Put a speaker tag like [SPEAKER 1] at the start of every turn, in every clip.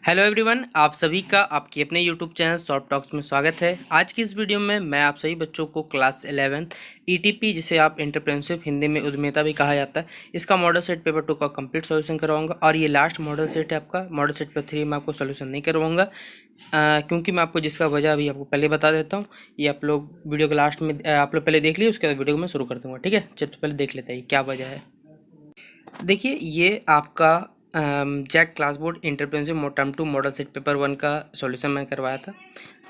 [SPEAKER 1] Hello everyone, आप सभी का आपके अपने यूट्यूब चैनल शॉर्ट टॉक्स में स्वागत है। आज की इस वीडियो में मैं आप सभी बच्चों को क्लास 11 ईटीपी, जिसे आप एंटरप्रेन्योरशिप हिंदी में उद्यमिता भी कहा जाता है, इसका मॉडल सेट पेपर 2 का कंप्लीट सॉल्यूशन करवाऊंगा। और ये लास्ट मॉडल सेट है आपका। मॉडल सेट पेपर 3 में आपको सॉल्यूशन नहीं करवाऊंगा, क्योंकि मैं आपको जिसका वजह अभी आपको पहले बता देता हूँ। ये आप लोग वीडियो के लास्ट में आप लोग पहले देख लिए, उसके बाद वीडियो को मैं शुरू कर दूँगा। ठीक है, चलो पहले देख लेते हैं क्या वजह है। देखिए, ये आपका JAC class board entrepreneurship term 2 model set paper 1 का सॉल्यूशन मैं करवाया था।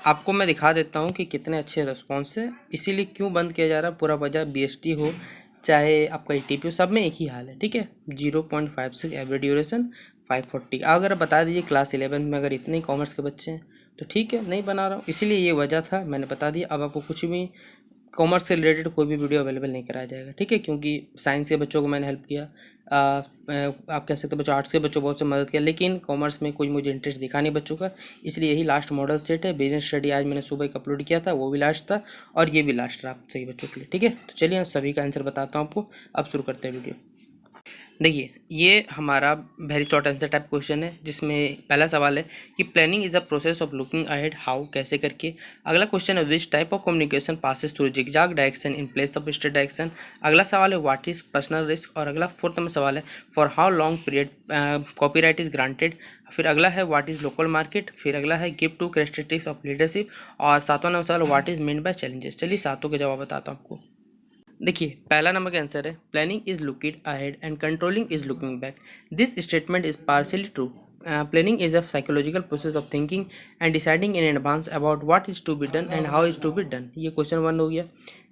[SPEAKER 1] आपको मैं दिखा देता हूँ कि कितने अच्छे रिस्पॉन्स है, इसीलिए क्यों बंद किया जा रहा है। पूरा वजह बीएसटी हो चाहे आपका ईटीपी हो, सब में एक ही हाल है। ठीक है, 0.56 एवरेज ड्यूरेशन 540। अगर बता दीजिए क्लास 11 में अगर इतने कॉमर्स के बच्चे हैं तो ठीक है, नहीं बना रहा हूँ, इसीलिए ये वजह था, मैंने बता दिया। अब आपको कुछ भी कॉमर्स से रिलेटेड कोई भी वीडियो अवेलेबल नहीं कराया जाएगा। ठीक है, क्योंकि साइंस के बच्चों को मैंने हेल्प किया, आप कह सकते हो बच्चों, आर्ट्स के बच्चों बहुत से मदद किया, लेकिन कॉमर्स में कोई मुझे इंटरेस्ट दिखा नहीं बच्चों का, इसलिए यही लास्ट मॉडल सेट है। बिजनेस स्टडी आज मैंने सुबह एक अपलोड किया था, वो भी लास्ट था, और ये भी लास्ट रहा आप सभी बच्चों के लिए। ठीक है, तो चलिए आप सभी का आंसर बताता हूँ आपको। अब शुरू करते हैं वीडियो। देखिए, ये हमारा very short answer type question है, जिसमें पहला सवाल है कि planning is a process of looking ahead, how कैसे करके। अगला क्वेश्चन है which type of communication passes through zigzag direction in place of straight direction. अगला सवाल है व्हाट इज पर्सनल रिस्क। और अगला फोर्थ नंबर सवाल है for how long period copyright is granted. फिर अगला है व्हाट इज लोकल मार्केट। फिर अगला है give to characteristics of leadership. और सातवां नंबर सवाल what is mean by challenges. चलिए सातों के जवाब बताता हूँ आपको। देखिए, पहला नंबर का आंसर है planning is looking ahead and controlling is looking back. This statement is partially true. Planning is a psychological process of thinking and deciding in advance about what is to be done and how is to be done. ये question 1 हो गया।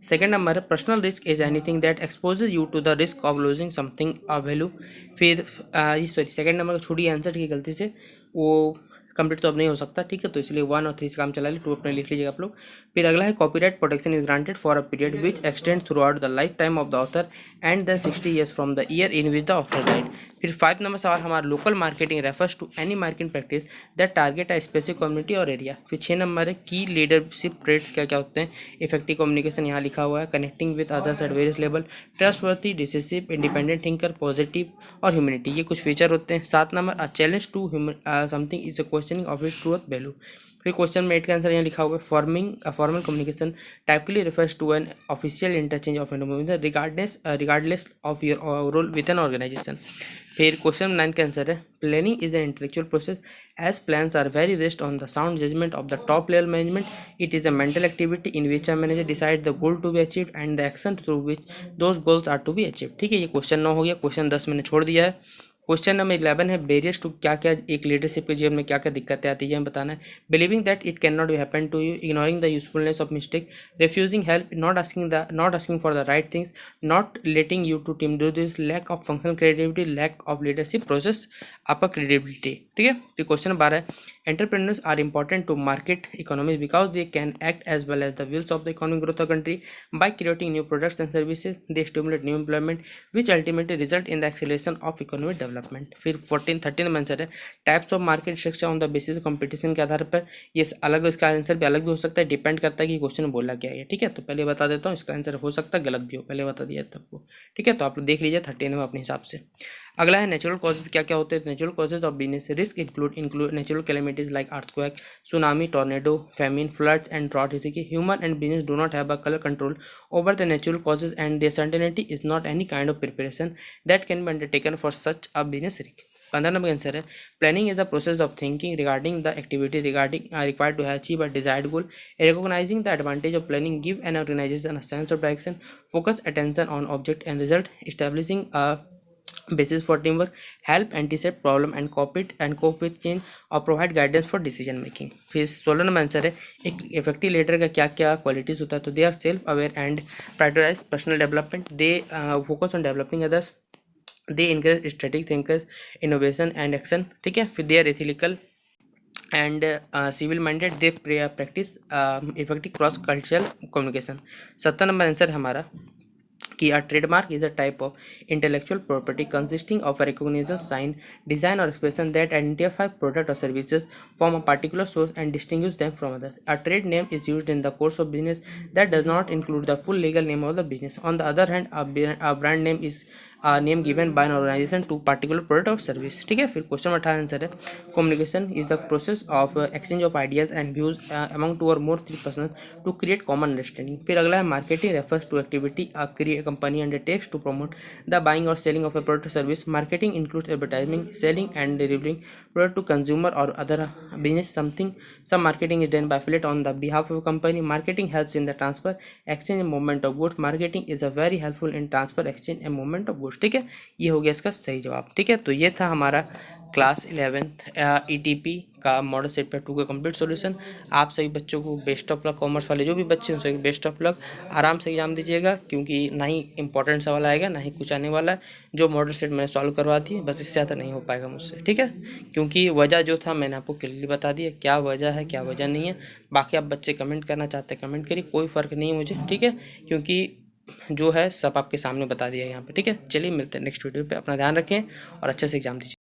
[SPEAKER 1] Second number है personal risk is anything that exposes you to the risk of losing something of value. फिर sorry, second number का छूटी answer की गलती से, वो कंप्लीट तो अब नहीं हो सकता। ठीक है, तो इसलिए 1 और 3 से काम चला ली, 2 अपने लिख लीजिएगा आप लोग। फिर अगला है copyright protection is granted for a period which extend throughout the lifetime of the author and the 60 years from the year in which the author died. फिर 5 नंबर सवाल हमारा local marketing refers to any marketing practice that target a specific community और area. फिर 6 number है की leadership traits क्या क्या होते हैं। इफेक्टिव कम्युनिकेशन यहाँ लिखा हुआ है, connecting with others at various level, trustworthy, decisive, independent thinker, positive और ह्यूमिनिटी, ये कुछ फीचर होते हैं। 7 number a challenge to something is a questioning of its truth value. फिर क्वेश्चन में 8 का आंसर यहाँ लिखा हुआ है forming a formal communication typically refers to an official interchange of information regardless of your role within an organization। फिर question 9 का answer है planning is an intellectual process as plans are very based on the sound judgement of the top level management. It is a mental activity in which a manager decide the goal to be achieved and the action through which those goals are to be achieved. ठीक है, ये question 9 हो गया। Question 10 मैंने छोड़ दिया है। Question number 11 है बेरियर्स टू, क्या क्या एक लीडरशिप के जीवन में क्या क्या दिक्कतें आती है बताना है। Believing that it can not be happen to you, ignoring the usefulness of mistake, refusing help, not asking for the right things, not letting you to team do this, lack of functional credibility, lack of leadership process आपका credibility. ठीक है, तो question 12 है entrepreneurs are important to market economy because they can act as well as the wheels of the economic growth of country by creating new products and services they stimulate new employment which ultimately result in the acceleration of economic development. फिर 13 answer है types of market structure on the basis of competition के आधार पर। ये अलग, इसका answer भी अलग भी हो सकता है, डिपेंड करता है कि क्वेश्चन बोला क्या है। ठीक है, तो पहले बता देता हूँ, इसका आंसर हो सकता है गलत भी हो, पहले बता दिया सबको। ठीक है, तो आप लोग देख लीजिए 13 में अपने हिसाब से। अगला है नेचुरल कॉजेज क्या क्या होते हैं। Natural causes of business risk include natural calamities like earthquake, tsunami, tornado, famine, floods and drought. जैसे कि human and business do not have a colour control over the natural causes and their certainty is not any kind of preparation that can be undertaken for such a business risk. 15 number answer है planning is the process of thinking regarding the activity required to achieve a desired goal, recognizing the advantage of planning give an organization a sense of direction, focus attention on object and result, establishing a basis for teamwork, help anticipate problem and cope with change और provide guidance for decision making। फिर 16 number answer है एक effective leader का क्या क्या qualities होता है। तो they are self aware and prioritise personal development, they focus on developing others, they encourage strategic thinkers, innovation and action. ठीक है, फिर they are ethical and civil minded, they practise effective cross cultural communication. 17 number answer है हमारा कि a trademark is a type of intellectual property consisting of a recognition, sign, design or expression that identify product or services from a particular source and distinguish them from others. A trade name is used in the course of business that does not include the full legal name of the business. On the other hand, a brand name is name given by an organisation to particular product और service. ठीक है, फिर question 18 answer है, communication is the process of exchange of ideas and views among two और more three person to create common understanding. फिर अगला है marketing refers to activity a company undertakes to promote the buying और selling of a product or service. Marketing includes advertising, selling, and delivering product to consumer or other business. Some marketing is done by affiliate on the behalf of a company. Marketing helps in the transfer, exchange, and movement of goods. Marketing is a very helpful in transfer, exchange, and movement of goods. ठीक है, ये हो गया इसका सही जवाब। ठीक है, तो ये था हमारा क्लास 11th ETP का मॉडल सेट पेपर 2 का कंप्लीट सॉल्यूशन। आप सभी बच्चों को बेस्ट ऑफ लक, कॉमर्स वाले जो भी बच्चे हैं सभी बेस्ट ऑफ लक, आराम से एग्जाम दीजिएगा, क्योंकि ना ही इंपॉर्टेंट सवाल आएगा ना ही कुछ आने वाला है। जो मॉडल सेट मैंने सॉल्व करवा दिए, बस इससे ज़्यादा नहीं हो पाएगा मुझसे। ठीक है, क्योंकि वजह जो था मैंने आपको क्लियरली बता दिया, क्या वजह है क्या वजह नहीं है। बाकी आप बच्चे कमेंट करना चाहते हैं कमेंट करिए, कोई फ़र्क नहीं है मुझे। ठीक है, क्योंकि जो है सब आपके सामने बता दिया यहाँ पे। ठीक है, चलिए मिलते हैं नेक्स्ट वीडियो पे, अपना ध्यान रखें और अच्छे से एग्जाम दीजिए।